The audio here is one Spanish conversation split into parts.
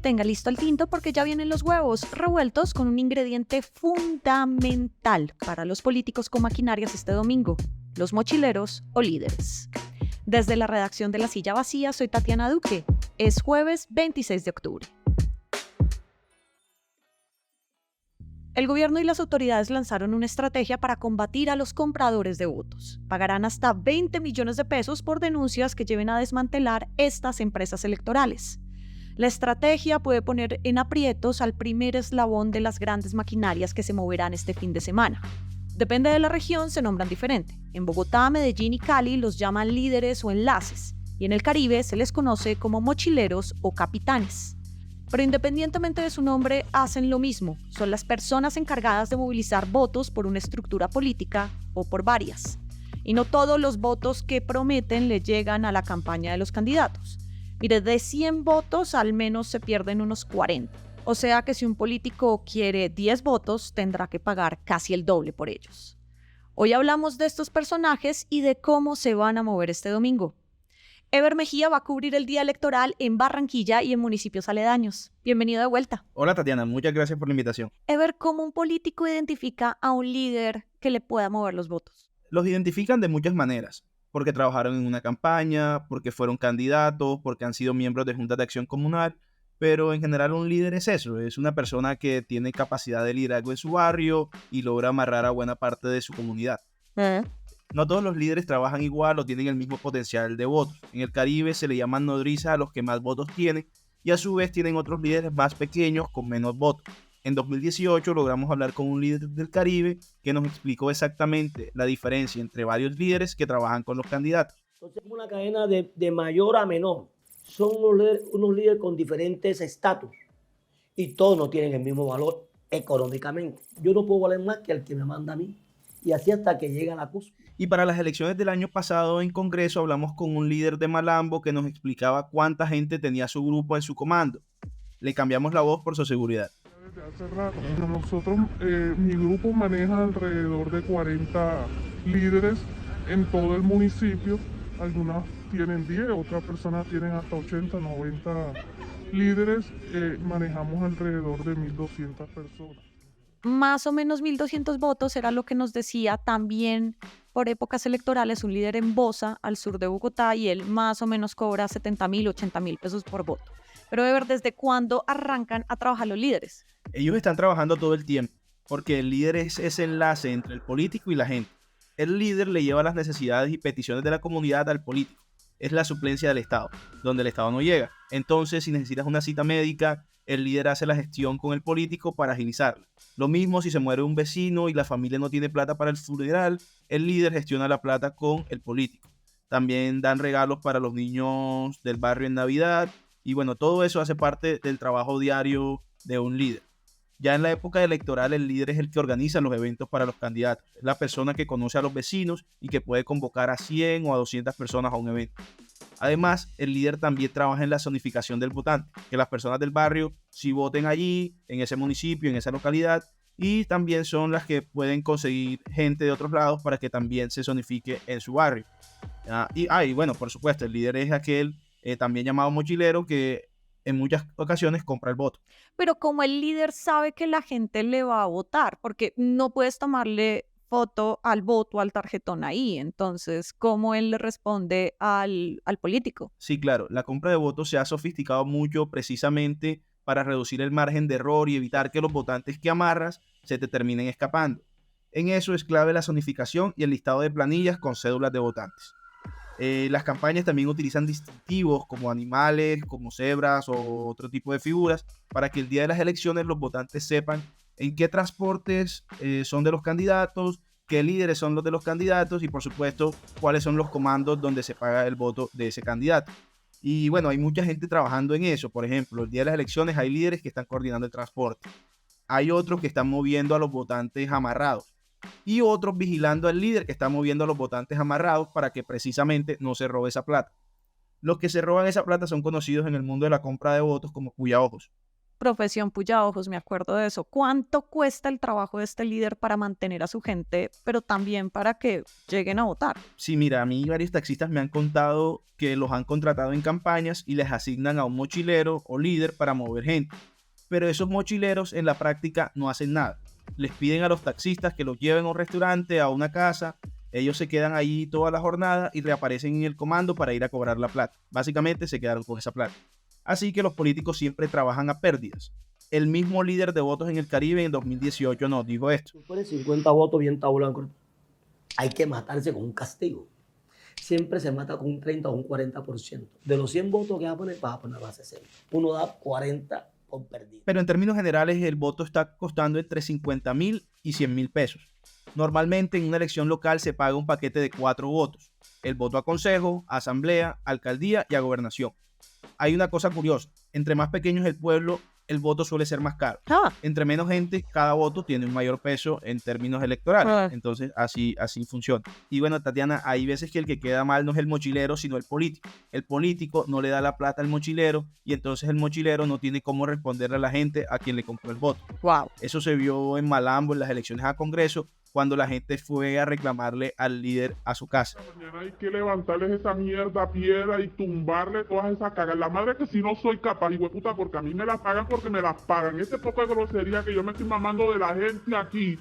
Tenga listo el tinto porque ya vienen los huevos revueltos con un ingrediente fundamental para los políticos con maquinarias este domingo, los mochileros o líderes. Desde la redacción de La Silla Vacía, soy Tatiana Duque. Es jueves 26 de octubre. El gobierno y las autoridades lanzaron una estrategia para combatir a los compradores de votos. Pagarán hasta 20 millones de pesos por denuncias que lleven a desmantelar estas empresas electorales. La estrategia puede poner en aprietos al primer eslabón de las grandes maquinarias que se moverán este fin de semana. Depende de la región, se nombran diferente. En Bogotá, Medellín y Cali los llaman líderes o enlaces, y en el Caribe se les conoce como mochileros o capitanes. Pero independientemente de su nombre, hacen lo mismo. Son las personas encargadas de movilizar votos por una estructura política o por varias. Y no todos los votos que prometen le llegan a la campaña de los candidatos. Mire, de 100 votos al menos se pierden unos 40. O sea que si un político quiere 10 votos, tendrá que pagar casi el doble por ellos. Hoy hablamos de estos personajes y de cómo se van a mover este domingo. Ever Mejía va a cubrir el día electoral en Barranquilla y en municipios aledaños. Bienvenido de vuelta. Hola Tatiana, muchas gracias por la invitación. Ever, ¿cómo un político identifica a un líder que le pueda mover los votos? Los identifican de muchas maneras, porque trabajaron en una campaña, porque fueron candidatos, porque han sido miembros de juntas de acción comunal, pero en general un líder es eso, es una persona que tiene capacidad de liderazgo en su barrio y logra amarrar a buena parte de su comunidad. No todos los líderes trabajan igual o tienen el mismo potencial de votos. En el Caribe se le llaman nodrizas a los que más votos tienen y a su vez tienen otros líderes más pequeños con menos votos. En 2018 logramos hablar con un líder del Caribe que nos explicó exactamente la diferencia entre varios líderes que trabajan con los candidatos. Entonces es una cadena de mayor a menor. Son unos líderes con diferentes estatus y todos no tienen el mismo valor económicamente. Yo no puedo valer más que el que me manda a mí y así hasta que llega a la cúspide. Y para las elecciones del año pasado en Congreso hablamos con un líder de Malambo que nos explicaba cuánta gente tenía su grupo en su comando. Le cambiamos la voz por su seguridad. Desde hace rato, nosotros, mi grupo maneja alrededor de 40 líderes en todo el municipio. Algunas tienen 10, otras personas tienen hasta 80, 90 líderes. Manejamos alrededor de 1.200 personas. Más o menos 1.200 votos era lo que nos decía también por épocas electorales un líder en Bosa, al sur de Bogotá, y él más o menos cobra 70.000, 80.000 pesos por voto. Pero de ver, ¿desde cuándo arrancan a trabajar los líderes? Ellos están trabajando todo el tiempo, porque el líder es ese enlace entre el político y la gente. El líder le lleva las necesidades y peticiones de la comunidad al político. Es la suplencia del Estado, donde el Estado no llega. Entonces, si necesitas una cita médica, el líder hace la gestión con el político para agilizarla. Lo mismo si se muere un vecino y la familia no tiene plata para el funeral, el líder gestiona la plata con el político. También dan regalos para los niños del barrio en Navidad y bueno, todo eso hace parte del trabajo diario de un líder. Ya en la época electoral el líder es el que organiza los eventos para los candidatos. Es la persona que conoce a los vecinos y que puede convocar a 100 o a 200 personas a un evento. Además, el líder también trabaja en la zonificación del votante, que las personas del barrio sí voten allí, en ese municipio, en esa localidad, y también son las que pueden conseguir gente de otros lados para que también se zonifique en su barrio. Y bueno, por supuesto, el líder es aquel también llamado mochilero que en muchas ocasiones compra el voto. Pero como el líder sabe que la gente le va a votar, porque no puedes tomarle foto al voto, al tarjetón ahí, entonces, ¿cómo él le responde al político? Sí, claro, la compra de votos se ha sofisticado mucho precisamente para reducir el margen de error y evitar que los votantes que amarras se te terminen escapando. En eso es clave la zonificación y el listado de planillas con cédulas de votantes. Las campañas también utilizan distintivos como animales, como cebras o otro tipo de figuras para que el día de las elecciones los votantes sepan en qué transportes son de los candidatos, qué líderes son los de los candidatos y por supuesto cuáles son los comandos donde se paga el voto de ese candidato. Y bueno, hay mucha gente trabajando en eso. Por ejemplo, el día de las elecciones hay líderes que están coordinando el transporte. Hay otros que están moviendo a los votantes amarrados. Y otros vigilando al líder que está moviendo a los votantes amarrados para que precisamente no se robe esa plata. Los que se roban esa plata son conocidos en el mundo de la compra de votos como cuyaojos. Profesión puya ojos, me acuerdo de eso. ¿Cuánto cuesta el trabajo de este líder para mantener a su gente, pero también para que lleguen a votar? Sí, mira, a mí varios taxistas me han contado que los han contratado en campañas y les asignan a un mochilero o líder para mover gente. Pero esos mochileros en la práctica no hacen nada. Les piden a los taxistas que los lleven a un restaurante, a una casa. Ellos se quedan ahí toda la jornada y reaparecen en el comando para ir a cobrar la plata. Básicamente se quedaron con esa plata. Así que los políticos siempre trabajan a pérdidas. El mismo líder de votos en el Caribe en 2018 nos dijo esto. Tú pones 50 votos bien tabulado. Hay que matarse con un castigo. Siempre se mata con un 30 o un 40%. De los 100 votos que vas a poner a 60. Uno da 40 por perdido. Pero en términos generales el voto está costando entre 50.000 y 100.000 pesos. Normalmente en una elección local se paga un paquete de 4 votos. El voto a consejo, a asamblea, a alcaldía y a gobernación. Hay una cosa curiosa. Entre más pequeño es el pueblo, el voto suele ser más caro. Entre menos gente, cada voto tiene un mayor peso en términos electorales. Entonces, así funciona. Y bueno, Tatiana, hay veces que el que queda mal no es el mochilero, sino el político. El político no le da la plata al mochilero y entonces el mochilero no tiene cómo responderle a la gente a quien le compró el voto. Wow. Eso se vio en Malambo en las elecciones a Congreso, cuando la gente fue a reclamarle al líder a su casa. Mañana hay que levantarles esa mierda piedra y tumbarle todas esas cagas. La madre que si no soy capaz, hijueputa, porque a mí me las pagan porque me las pagan. Ese poco de grosería que yo me estoy mamando de la gente aquí,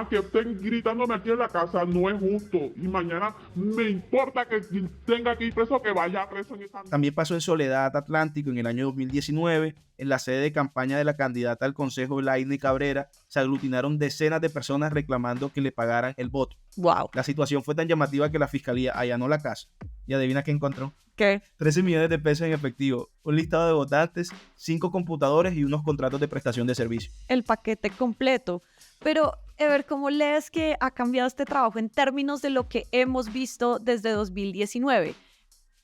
que estén gritándome aquí en la casa, no es justo. Y mañana me importa que tenga que ir preso, que vaya preso en esa... También pasó en Soledad Atlántico en el año 2019. En la sede de campaña de la candidata al Consejo, Laine Cabrera, se aglutinaron decenas de personas reclamando que le pagaran el voto. Wow. La situación fue tan llamativa que la fiscalía allanó la casa. ¿Y adivina qué encontró? ¿Qué? 13 millones de pesos en efectivo, un listado de votantes, 5 computadores y unos contratos de prestación de servicio. El paquete completo. Pero, Ever, ¿cómo lees que ha cambiado este trabajo en términos de lo que hemos visto desde 2019?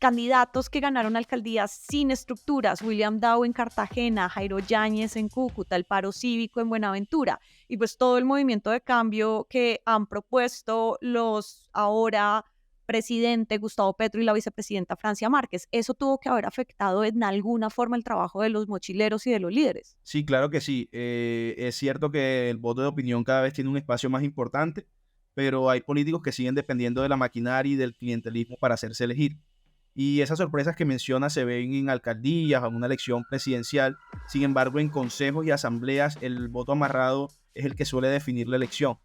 Candidatos que ganaron alcaldías sin estructuras, William Dow en Cartagena, Jairo Yáñez en Cúcuta, el paro cívico en Buenaventura, y pues todo el movimiento de cambio que han propuesto los ahora presidente Gustavo Petro y la vicepresidenta Francia Márquez. ¿Eso tuvo que haber afectado en alguna forma el trabajo de los mochileros y de los líderes? Sí, claro que sí. Es cierto que el voto de opinión cada vez tiene un espacio más importante, pero hay políticos que siguen dependiendo de la maquinaria y del clientelismo para hacerse elegir. Y esas sorpresas que menciona se ven en alcaldías o en una elección presidencial. Sin embargo, en consejos y asambleas, el voto amarrado es el que suele definir la elección.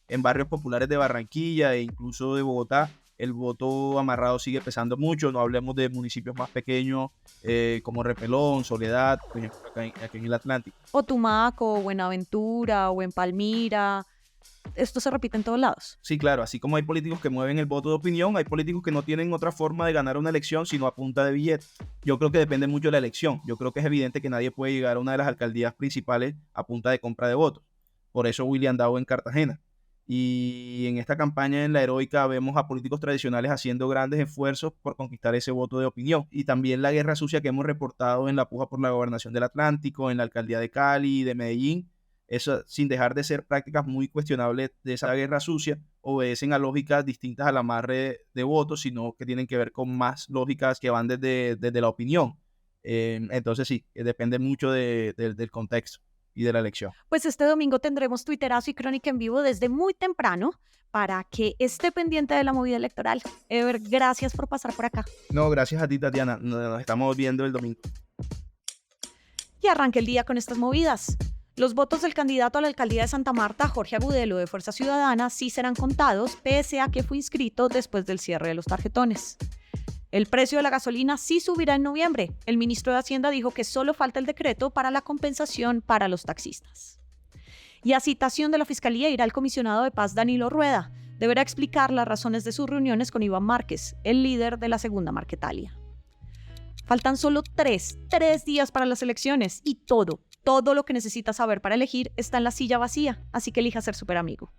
En barrios populares de Barranquilla e incluso de Bogotá, el voto amarrado sigue pesando mucho. No hablemos de municipios más pequeños como Repelón, Soledad, por ejemplo, acá en el Atlántico. O Tumaco, o Buenaventura, o en Palmira. Esto se repite en todos lados. Sí, claro, así como hay políticos que mueven el voto de opinión, hay políticos que no tienen otra forma de ganar una elección sino a punta de billete. Yo creo que depende mucho de la elección. Yo creo que es evidente que nadie puede llegar a una de las alcaldías principales a punta de compra de votos. Por eso William Dow en Cartagena. Y en esta campaña en la Heroica vemos a políticos tradicionales haciendo grandes esfuerzos por conquistar ese voto de opinión. Y también la guerra sucia que hemos reportado en la puja por la gobernación del Atlántico, en la alcaldía de Cali y de Medellín. Eso, sin dejar de ser prácticas muy cuestionables de esa guerra sucia, obedecen a lógicas distintas al amarre de votos, sino que tienen que ver con más lógicas que van desde la opinión. Entonces sí, depende mucho del contexto y de la elección. Pues este domingo tendremos Twitterazo y Crónica en vivo desde muy temprano para que esté pendiente de la movida electoral. Ever, gracias por pasar por acá. No, gracias a ti, Tatiana. Nos estamos viendo el domingo. Y arranque el día con estas movidas. Los votos del candidato a la alcaldía de Santa Marta, Jorge Agudelo, de Fuerza Ciudadana, sí serán contados, pese a que fue inscrito después del cierre de los tarjetones. El precio de la gasolina sí subirá en noviembre. El ministro de Hacienda dijo que solo falta el decreto para la compensación para los taxistas. Y a citación de la Fiscalía irá el comisionado de paz Danilo Rueda. Deberá explicar las razones de sus reuniones con Iván Márquez, el líder de la segunda Marquetalia. Faltan solo tres días para las elecciones y todo lo que necesitas saber para elegir está en la silla vacía, así que elija ser súper amigo.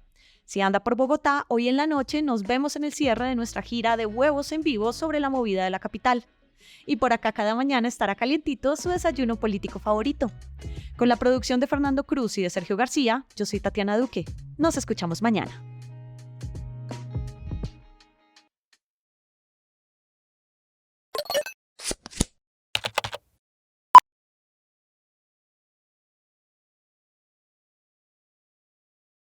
Si anda por Bogotá, hoy en la noche nos vemos en el cierre de nuestra gira de huevos en vivo sobre la movida de la capital. Y por acá cada mañana estará calientito su desayuno político favorito. Con la producción de Fernando Cruz y de Sergio García, yo soy Tatiana Duque. Nos escuchamos mañana.